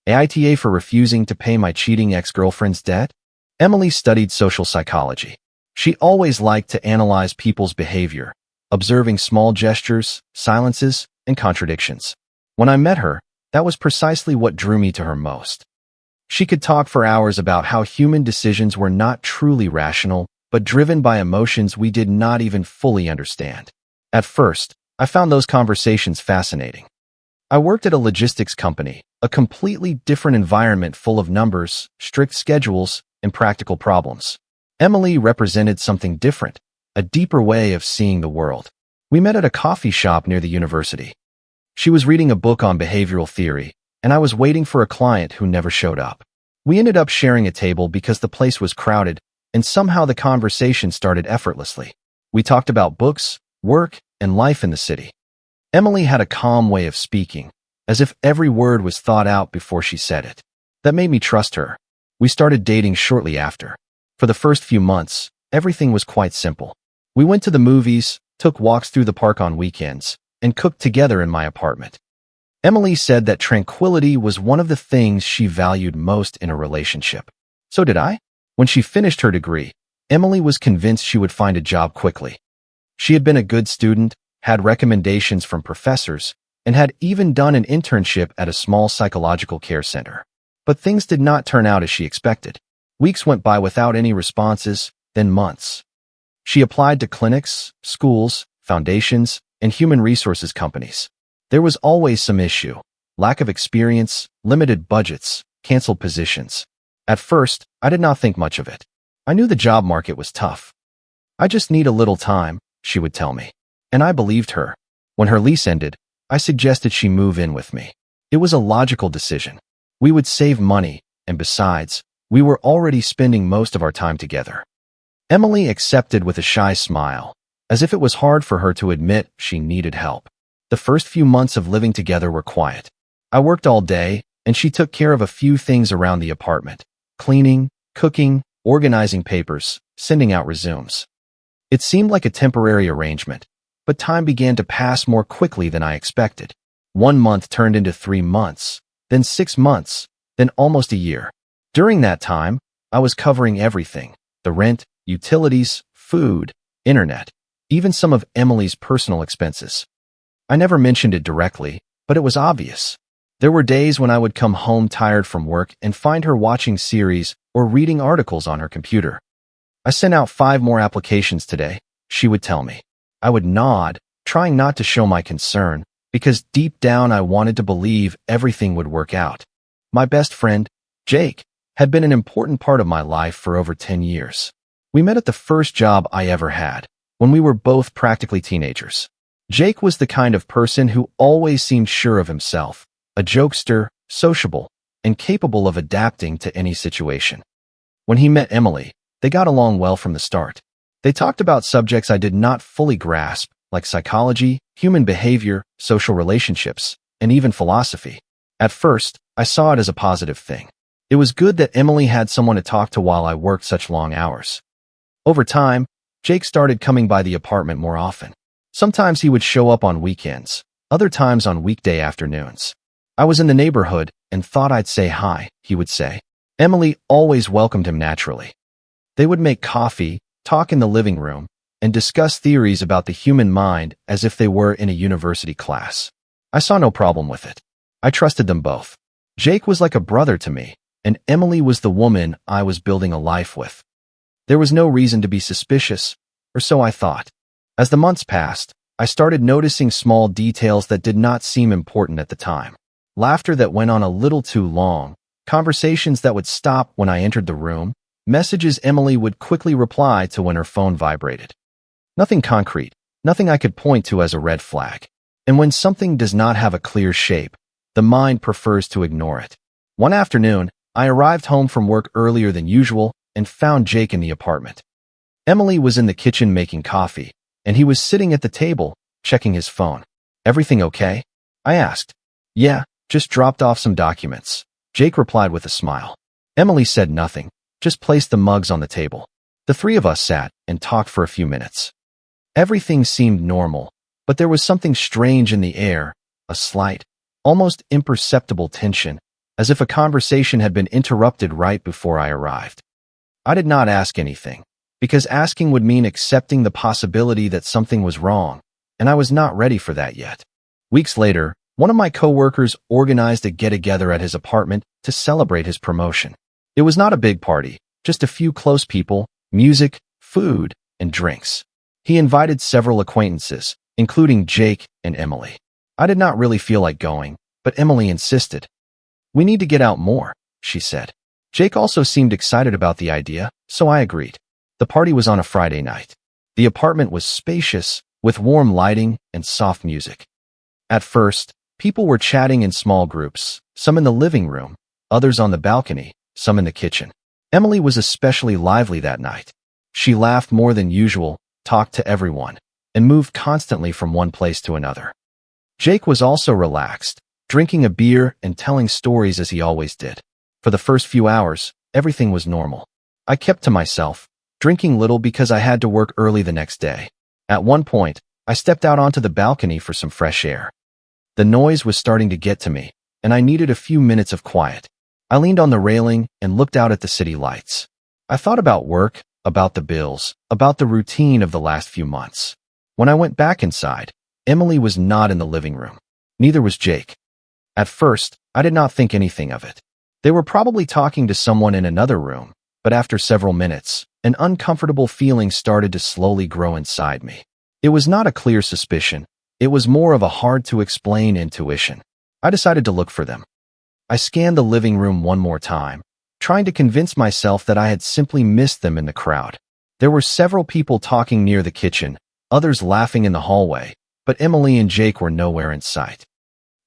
AITA for refusing to pay my cheating ex-girlfriend's debt? Emily studied social psychology. She always liked to analyze people's behavior, observing small gestures, silences, and contradictions. When I met her, that was precisely what drew me to her most. She could talk for hours about how human decisions were not truly rational, but driven by emotions we did not even fully understand. At first, I found those conversations fascinating. I worked at a logistics company, a completely different environment full of numbers, strict schedules, and practical problems. Emily represented something different, a deeper way of seeing the world. We met at a coffee shop near the university. She was reading a book on behavioral theory, and I was waiting for a client who never showed up. We ended up sharing a table because the place was crowded, and somehow the conversation started effortlessly. We talked about books, work, and life in the city. Emily had a calm way of speaking, as if every word was thought out before she said it. That made me trust her. We started dating shortly after. For the first few months, everything was quite simple. We went to the movies, took walks through the park on weekends, and cooked together in my apartment. Emily said that tranquility was one of the things she valued most in a relationship. So did I. When she finished her degree, Emily was convinced she would find a job quickly. She had been a good student, had recommendations from professors, and had even done an internship at a small psychological care center. But things did not turn out as she expected. Weeks went by without any responses, then months. She applied to clinics, schools, foundations, and human resources companies. There was always some issue: lack of experience, limited budgets, canceled positions. At first, I did not think much of it. I knew the job market was tough. "I just need a little time," she would tell me. And I believed her. When her lease ended, I suggested she move in with me. It was a logical decision. We would save money, and besides, we were already spending most of our time together. Emily accepted with a shy smile, as if it was hard for her to admit she needed help. The first few months of living together were quiet. I worked all day, and she took care of a few things around the apartment: cleaning, cooking, organizing papers, sending out resumes. It seemed like a temporary arrangement, but time began to pass more quickly than I expected. 1 month turned into 3 months, then 6 months, then almost a year. During that time, I was covering everything: the rent, utilities, food, internet, even some of Emily's personal expenses. I never mentioned it directly, but it was obvious. There were days when I would come home tired from work and find her watching series or reading articles on her computer. "I sent out 5 more applications today," she would tell me. I would nod, trying not to show my concern, because deep down I wanted to believe everything would work out. My best friend, Jake, had been an important part of my life for over 10 years. We met at the first job I ever had, when we were both practically teenagers. Jake was the kind of person who always seemed sure of himself, a jokester, sociable, and capable of adapting to any situation. When he met Emily, they got along well from the start. They talked about subjects I did not fully grasp, like psychology, human behavior, social relationships, and even philosophy. At first, I saw it as a positive thing. It was good that Emily had someone to talk to while I worked such long hours. Over time, Jake started coming by the apartment more often. Sometimes he would show up on weekends, other times on weekday afternoons. "I was in the neighborhood and thought I'd say hi," he would say. Emily always welcomed him naturally. They would make coffee, talk in the living room, and discuss theories about the human mind as if they were in a university class. I saw no problem with it. I trusted them both. Jake was like a brother to me, and Emily was the woman I was building a life with. There was no reason to be suspicious, or so I thought. As the months passed, I started noticing small details that did not seem important at the time. Laughter that went on a little too long, conversations that would stop when I entered the room, messages Emily would quickly reply to when her phone vibrated. Nothing concrete, nothing I could point to as a red flag. And when something does not have a clear shape, the mind prefers to ignore it. One afternoon, I arrived home from work earlier than usual and found Jake in the apartment. Emily was in the kitchen making coffee, and he was sitting at the table, checking his phone. "Everything okay?" I asked. "Yeah, just dropped off some documents," Jake replied with a smile. Emily said nothing, just placed the mugs on the table. The 3 of us sat and talked for a few minutes. Everything seemed normal, but there was something strange in the air, a slight, almost imperceptible tension, as if a conversation had been interrupted right before I arrived. I did not ask anything, because asking would mean accepting the possibility that something was wrong, and I was not ready for that yet. Weeks later, one of my coworkers organized a get-together at his apartment to celebrate his promotion. It was not a big party, just a few close people, music, food, and drinks. He invited several acquaintances, including Jake and Emily. I did not really feel like going, but Emily insisted. "We need to get out more," she said. Jake also seemed excited about the idea, so I agreed. The party was on a Friday night. The apartment was spacious, with warm lighting and soft music. At first, people were chatting in small groups, some in the living room, others on the balcony, some in the kitchen. Emily was especially lively that night. She laughed more than usual, talked to everyone, and moved constantly from one place to another. Jake was also relaxed, drinking a beer and telling stories as he always did. For the first few hours, everything was normal. I kept to myself, drinking little because I had to work early the next day. At one point, I stepped out onto the balcony for some fresh air. The noise was starting to get to me, and I needed a few minutes of quiet. I leaned on the railing and looked out at the city lights. I thought about work, about the bills, about the routine of the last few months. When I went back inside, Emily was not in the living room. Neither was Jake. At first, I did not think anything of it. They were probably talking to someone in another room, but after several minutes, an uncomfortable feeling started to slowly grow inside me. It was not a clear suspicion. It was more of a hard-to-explain intuition. I decided to look for them. I scanned the living room one more time, trying to convince myself that I had simply missed them in the crowd. There were several people talking near the kitchen, others laughing in the hallway, but Emily and Jake were nowhere in sight.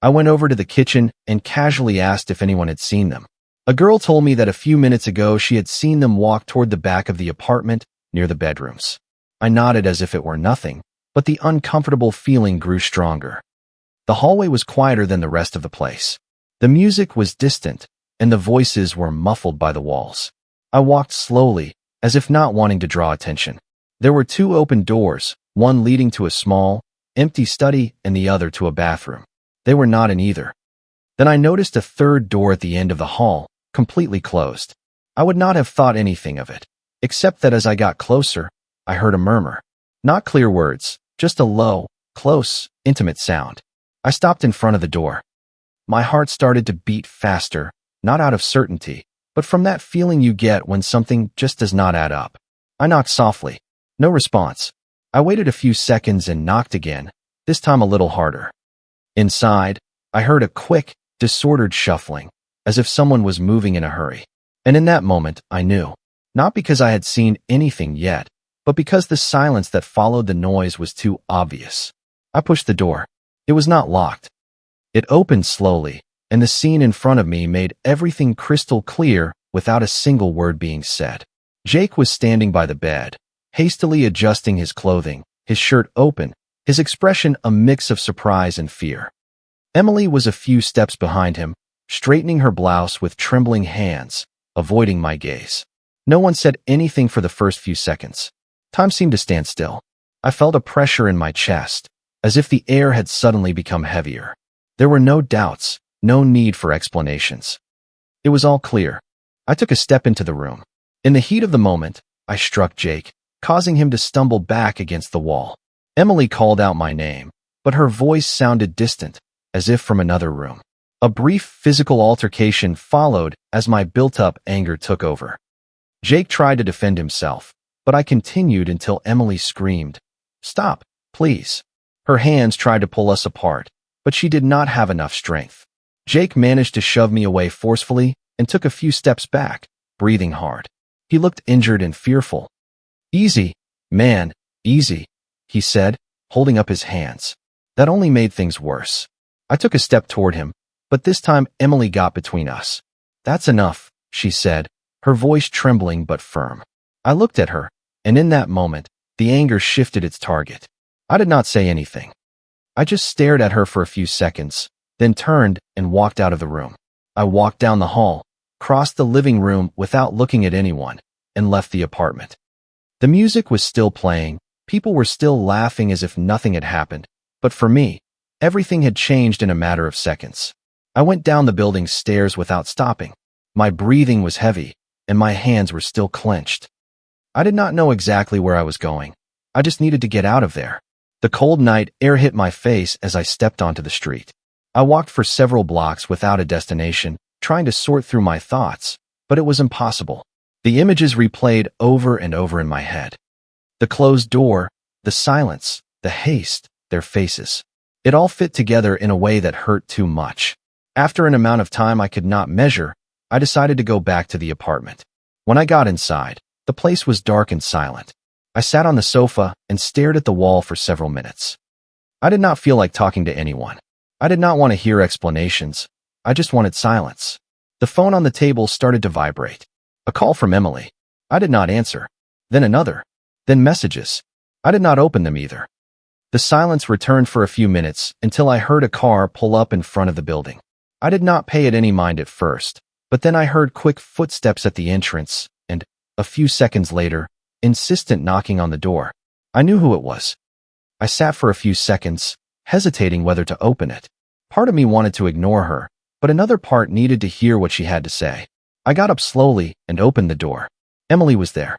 I went over to the kitchen and casually asked if anyone had seen them. A girl told me that a few minutes ago she had seen them walk toward the back of the apartment near the bedrooms. I nodded as if it were nothing, but the uncomfortable feeling grew stronger. The hallway was quieter than the rest of the place. The music was distant, and the voices were muffled by the walls. I walked slowly, as if not wanting to draw attention. There were two open doors, one leading to a small, empty study and the other to a bathroom. They were not in either. Then I noticed a third door at the end of the hall, completely closed. I would not have thought anything of it, except that as I got closer, I heard a murmur. Not clear words, just a low, close, intimate sound. I stopped in front of the door. My heart started to beat faster, not out of certainty, but from that feeling you get when something just does not add up. I knocked softly. No response. I waited a few seconds and knocked again, this time a little harder. Inside, I heard a quick, disordered shuffling, as if someone was moving in a hurry. And in that moment, I knew. Not because I had seen anything yet, but because the silence that followed the noise was too obvious. I pushed the door. It was not locked. It opened slowly, and the scene in front of me made everything crystal clear without a single word being said. Jake was standing by the bed, hastily adjusting his clothing, his shirt open, his expression a mix of surprise and fear. Emily was a few steps behind him, straightening her blouse with trembling hands, avoiding my gaze. No one said anything for the first few seconds. Time seemed to stand still. I felt a pressure in my chest, as if the air had suddenly become heavier. There were no doubts, no need for explanations. It was all clear. I took a step into the room. In the heat of the moment, I struck Jake, causing him to stumble back against the wall. Emily called out my name, but her voice sounded distant, as if from another room. A brief physical altercation followed as my built-up anger took over. Jake tried to defend himself, but I continued until Emily screamed, "Stop, please." Her hands tried to pull us apart, but she did not have enough strength. Jake managed to shove me away forcefully and took a few steps back, breathing hard. He looked injured and fearful. "Easy, man, easy," he said, holding up his hands. That only made things worse. I took a step toward him, but this time Emily got between us. "That's enough," she said, her voice trembling but firm. I looked at her, and in that moment, the anger shifted its target. I did not say anything. I just stared at her for a few seconds, then turned and walked out of the room. I walked down the hall, crossed the living room without looking at anyone, and left the apartment. The music was still playing, people were still laughing as if nothing had happened, but for me, everything had changed in a matter of seconds. I went down the building's stairs without stopping. My breathing was heavy, and my hands were still clenched. I did not know exactly where I was going. I just needed to get out of there. The cold night air hit my face as I stepped onto the street. I walked for several blocks without a destination, trying to sort through my thoughts, but it was impossible. The images replayed over and over in my head. The closed door, the silence, the haste, their faces. It all fit together in a way that hurt too much. After an amount of time I could not measure, I decided to go back to the apartment. When I got inside, the place was dark and silent. I sat on the sofa and stared at the wall for several minutes. I did not feel like talking to anyone. I did not want to hear explanations. I just wanted silence. The phone on the table started to vibrate. A call from Emily. I did not answer. Then another. Then messages. I did not open them either. The silence returned for a few minutes until I heard a car pull up in front of the building. I did not pay it any mind at first, but then I heard quick footsteps at the entrance and, a few seconds later, insistent knocking on the door. I knew who it was. I sat for a few seconds, hesitating whether to open it. Part of me wanted to ignore her, but another part needed to hear what she had to say. I got up slowly and opened the door. Emily was there.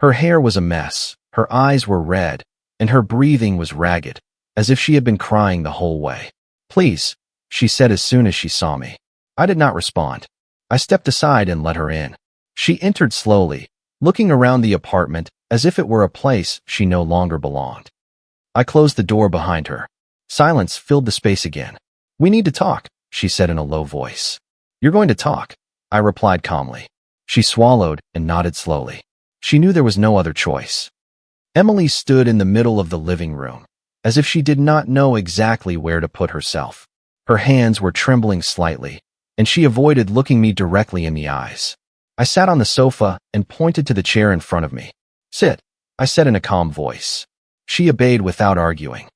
Her hair was a mess, her eyes were red, and her breathing was ragged, as if she had been crying the whole way. "Please," she said as soon as she saw me. I did not respond. I stepped aside and let her in. She entered slowly, looking around the apartment as if it were a place she no longer belonged. I closed the door behind her. Silence filled the space again. "We need to talk," she said in a low voice. "You're going to talk," I replied calmly. She swallowed and nodded slowly. She knew there was no other choice. Emily stood in the middle of the living room, as if she did not know exactly where to put herself. Her hands were trembling slightly, and she avoided looking me directly in the eyes. I sat on the sofa and pointed to the chair in front of me. "Sit," I said in a calm voice. She obeyed without arguing.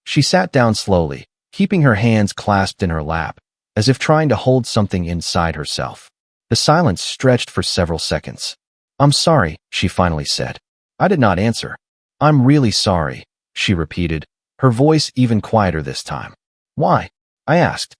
She sat down slowly, keeping her hands clasped in her lap, as if trying to hold something inside herself. The silence stretched for several seconds. "I'm sorry," she finally said. I did not answer. "I'm really sorry," she repeated, her voice even quieter this time. "Why?" I asked.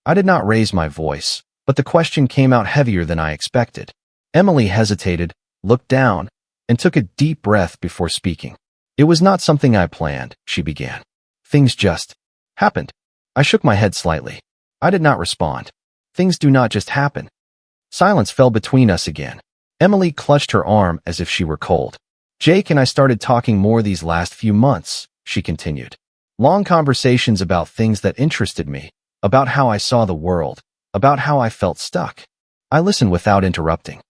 I did not raise my voice, but the question came out heavier than I expected. Emily hesitated, looked down, and took a deep breath before speaking. "It was not something I planned," she began. "Things just happened." I shook my head slightly. I did not respond. Things do not just happen. Silence fell between us again. Emily clutched her arm as if she were cold. "Jake and I started talking more these last few months," she continued. "Long conversations about things that interested me, about how I saw the world, about how I felt stuck." I listened without interrupting.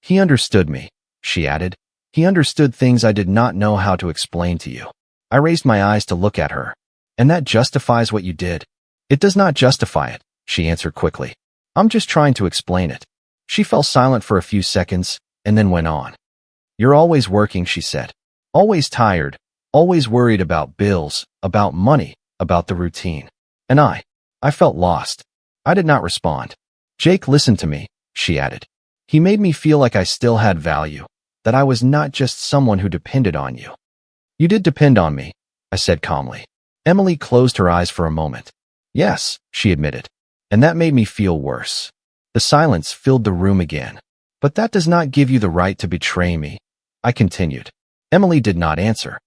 "He understood me," she added. "He understood things I did not know how to explain to you." I raised my eyes to look at her. "And that justifies what you did?" "It does not justify it," she answered quickly. "I'm just trying to explain it." She fell silent for a few seconds, and then went on. "You're always working," she said. "Always tired, always worried about bills, about money, about the routine." And I felt lost. I did not respond. "Jake listened to me," she added. "He made me feel like I still had value, that I was not just someone who depended on you." "You did depend on me," I said calmly. Emily closed her eyes for a moment. "Yes," she admitted. "And that made me feel worse." The silence filled the room again. "But that does not give you the right to betray me," I continued. Emily did not answer.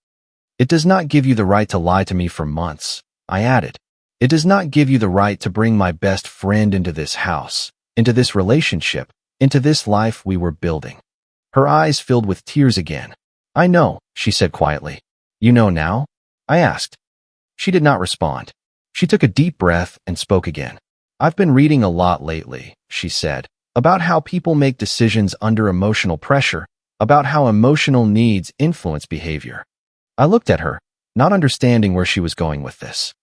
"It does not give you the right to lie to me for months," I added. "It does not give you the right to bring my best friend into this house, into this relationship, into this life we were building." Her eyes filled with tears again. "I know," she said quietly. "You know now?" I asked. She did not respond. She took a deep breath and spoke again. "I've been reading a lot lately," she said, "about how people make decisions under emotional pressure, about how emotional needs influence behavior." I looked at her, not understanding where she was going with this.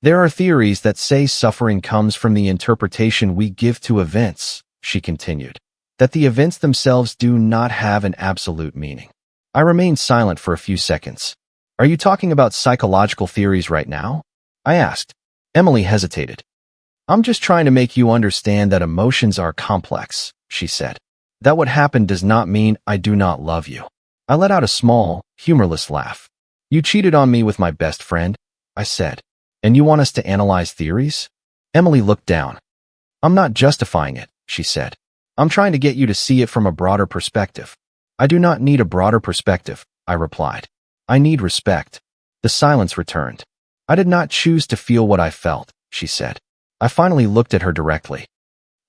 "There are theories that say suffering comes from the interpretation we give to events," she continued, "that the events themselves do not have an absolute meaning." I remained silent for a few seconds. "Are you talking about psychological theories right now?" I asked. Emily hesitated. "I'm just trying to make you understand that emotions are complex," she said. "That what happened does not mean I do not love you." I let out a small, humorless laugh. "You cheated on me with my best friend," I said. "And you want us to analyze theories?" Emily looked down. I'm not justifying it, she said. I'm trying to get you to see it from a broader perspective. I do not need a broader perspective, I replied. I need respect. The silence returned. I did not choose to feel what I felt, she said. I finally looked at her directly.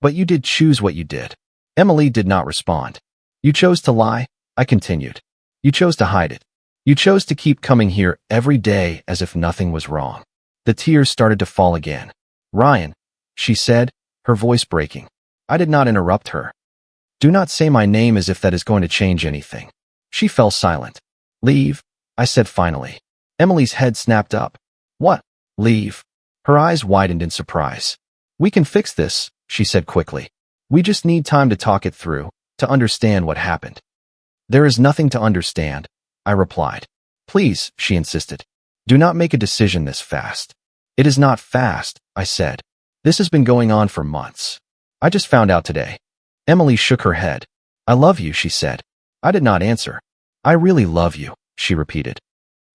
But you did choose what you did. Emily did not respond. You chose to lie, I continued. You chose to hide it. You chose to keep coming here every day as if nothing was wrong. The tears started to fall again. Ryan, she said, her voice breaking. I did not interrupt her. Do not say my name as if that is going to change anything. She fell silent. Leave, I said finally. Emily's head snapped up. What? Leave. Her eyes widened in surprise. We can fix this, she said quickly. We just need time to talk it through, to understand what happened. There is nothing to understand, I replied. Please, she insisted. Do not make a decision this fast. It is not fast, I said. This has been going on for months. I just found out today. Emily shook her head. I love you, she said. I did not answer. I really love you, she repeated.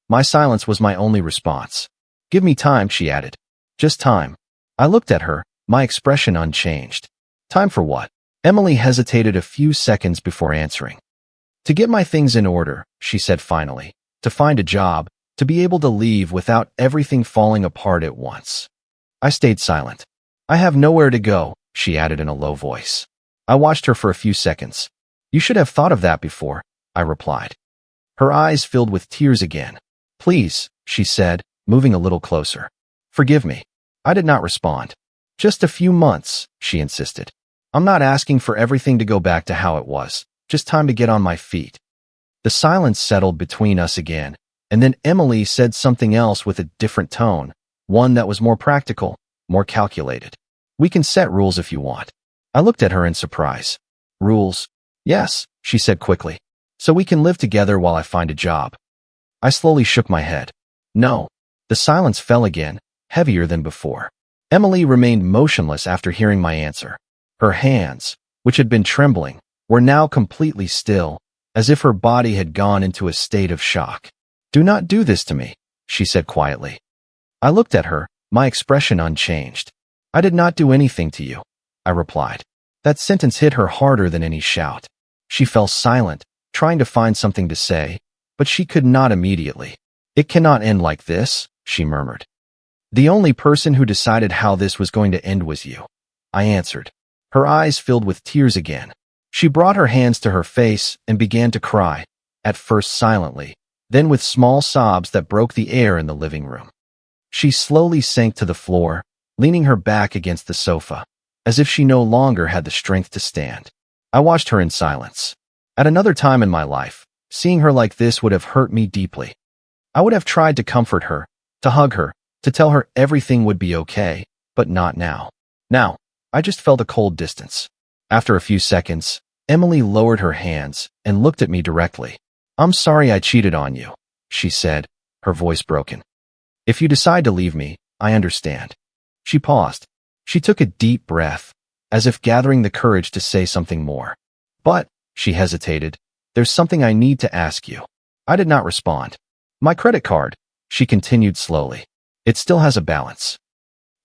My silence was my only response. Give me time, she added. Just time. I looked at her, my expression unchanged. Time for what? Emily hesitated a few seconds before answering. To get my things in order, she said finally. To find a job, to be able to leave without everything falling apart at once. I stayed silent. I have nowhere to go, she added in a low voice. I watched her for a few seconds. You should have thought of that before, I replied. Her eyes filled with tears again. Please, she said, moving a little closer. Forgive me. I did not respond. Just a few months, she insisted. I'm not asking for everything to go back to how it was, just time to get on my feet. The silence settled between us again, and then Emily said something else with a different tone, one that was more practical, more calculated. We can set rules if you want. I looked at her in surprise. Rules? Yes, she said quickly. So we can live together while I find a job. I slowly shook my head. No. The silence fell again, heavier than before. Emily remained motionless after hearing my answer. Her hands, which had been trembling, were now completely still, as if her body had gone into a state of shock. Do not do this to me, she said quietly. I looked at her, my expression unchanged. I did not do anything to you, I replied. That sentence hit her harder than any shout. She fell silent, trying to find something to say, but she could not immediately. It cannot end like this, she murmured. The only person who decided how this was going to end was you, I answered. Her eyes filled with tears again. She brought her hands to her face and began to cry, at first silently, then with small sobs that broke the air in the living room. She slowly sank to the floor, leaning her back against the sofa, as if she no longer had the strength to stand. I watched her in silence. At another time in my life, seeing her like this would have hurt me deeply. I would have tried to comfort her, to hug her, to tell her everything would be okay, but not now. Now, I just felt a cold distance. After a few seconds, Emily lowered her hands and looked at me directly. I'm sorry I cheated on you, she said, her voice broken. If you decide to leave me, I understand. She paused. She took a deep breath, as if gathering the courage to say something more. But, she hesitated, there's something I need to ask you. I did not respond. My credit card, she continued slowly. It still has a balance.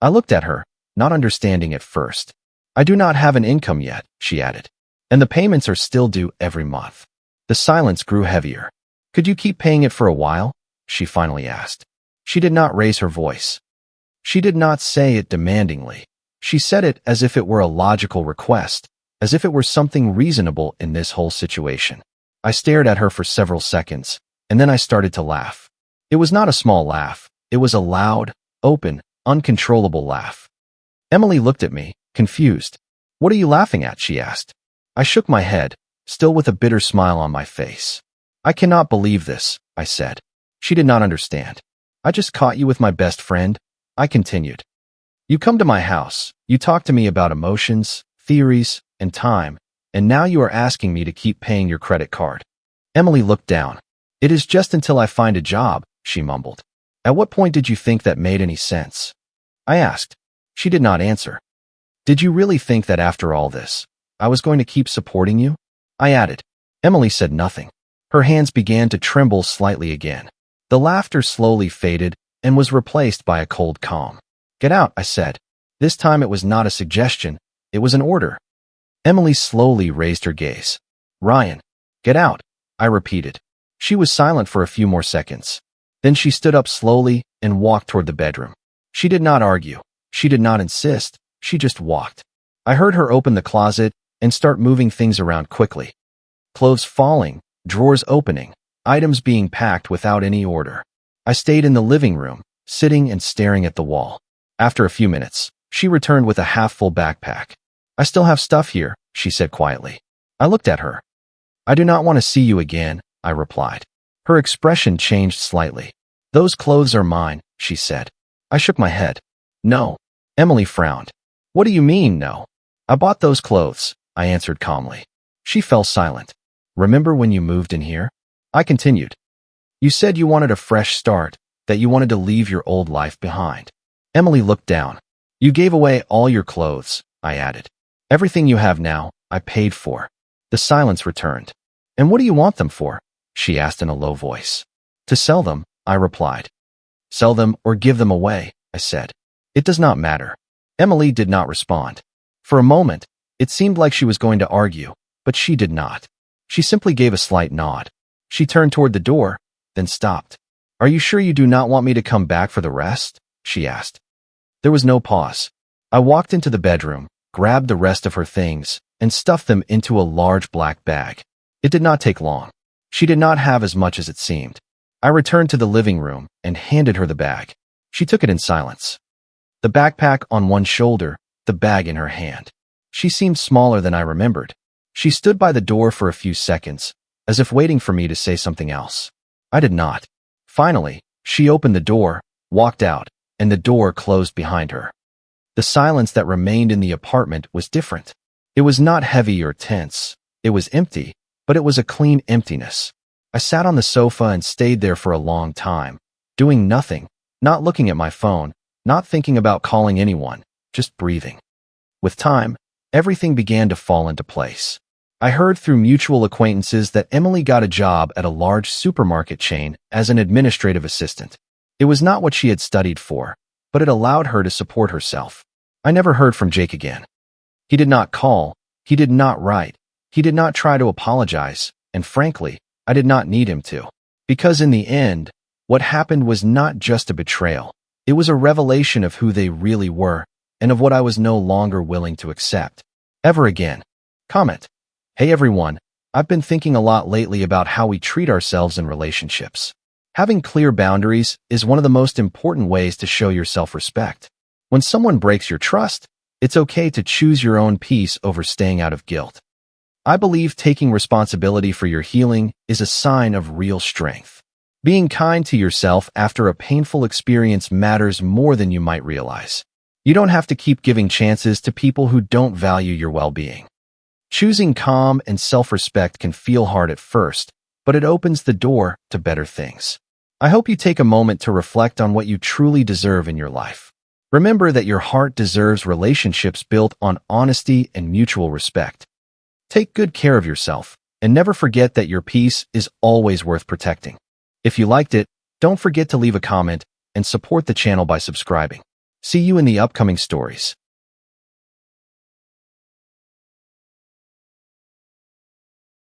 I looked at her, not understanding at first. I do not have an income yet, she added. And the payments are still due every month. The silence grew heavier. Could you keep paying it for a while? She finally asked. She did not raise her voice. She did not say it demandingly. She said it as if it were a logical request, as if it were something reasonable in this whole situation. I stared at her for several seconds, and then I started to laugh. It was not a small laugh. It was a loud, open, uncontrollable laugh. Emily looked at me, confused. What are you laughing at? She asked. I shook my head, still with a bitter smile on my face. I cannot believe this, I said. She did not understand. I just caught you with my best friend, I continued. You come to my house, you talk to me about emotions, theories, and time, and now you are asking me to keep paying your credit card. Emily looked down. It is just until I find a job, she mumbled. At what point did you think that made any sense? I asked. She did not answer. Did you really think that after all this, I was going to keep supporting you? I added. Emily said nothing. Her hands began to tremble slightly again. The laughter slowly faded and was replaced by a cold calm. Get out, I said. This time it was not a suggestion, it was an order. Emily slowly raised her gaze. Ryan, get out, I repeated. She was silent for a few more seconds. Then she stood up slowly and walked toward the bedroom. She did not argue. She did not insist. She just walked. I heard her open the closet and start moving things around quickly. Clothes falling, drawers opening, items being packed without any order. I stayed in the living room, sitting and staring at the wall. After a few minutes, she returned with a half-full backpack. I still have stuff here, she said quietly. I looked at her. I do not want to see you again, I replied. Her expression changed slightly. Those clothes are mine, she said. I shook my head. No. Emily frowned. What do you mean, no? I bought those clothes, I answered calmly. She fell silent. Remember when you moved in here? I continued. You said you wanted a fresh start, that you wanted to leave your old life behind. Emily looked down. You gave away all your clothes, I added. Everything you have now, I paid for. The silence returned. And what do you want them for? She asked in a low voice. To sell them, I replied. Sell them or give them away, I said. It does not matter. Emily did not respond. For a moment, it seemed like she was going to argue, but she did not. She simply gave a slight nod. She turned toward the door, then stopped. Are you sure you do not want me to come back for the rest? She asked. There was no pause. I walked into the bedroom, grabbed the rest of her things, and stuffed them into a large black bag. It did not take long. She did not have as much as it seemed. I returned to the living room and handed her the bag. She took it in silence. The backpack on one shoulder, the bag in her hand. She seemed smaller than I remembered. She stood by the door for a few seconds, as if waiting for me to say something else. I did not. Finally, she opened the door, walked out, and the door closed behind her. The silence that remained in the apartment was different. It was not heavy or tense. It was empty, but it was a clean emptiness. I sat on the sofa and stayed there for a long time, doing nothing, not looking at my phone, not thinking about calling anyone, just breathing. With time, everything began to fall into place. I heard through mutual acquaintances that Emily got a job at a large supermarket chain as an administrative assistant. It was not what she had studied for, but it allowed her to support herself. I never heard from Jake again. He did not call, he did not write, he did not try to apologize, and frankly, I did not need him to. Because in the end, what happened was not just a betrayal. It was a revelation of who they really were, and of what I was no longer willing to accept. Ever again. Comment. Hey everyone, I've been thinking a lot lately about how we treat ourselves in relationships. Having clear boundaries is one of the most important ways to show your self-respect. When someone breaks your trust, it's okay to choose your own peace over staying out of guilt. I believe taking responsibility for your healing is a sign of real strength. Being kind to yourself after a painful experience matters more than you might realize. You don't have to keep giving chances to people who don't value your well-being. Choosing calm and self-respect can feel hard at first, but it opens the door to better things. I hope you take a moment to reflect on what you truly deserve in your life. Remember that your heart deserves relationships built on honesty and mutual respect. Take good care of yourself, and never forget that your peace is always worth protecting. If you liked it, don't forget to leave a comment and support the channel by subscribing. See you in the upcoming stories.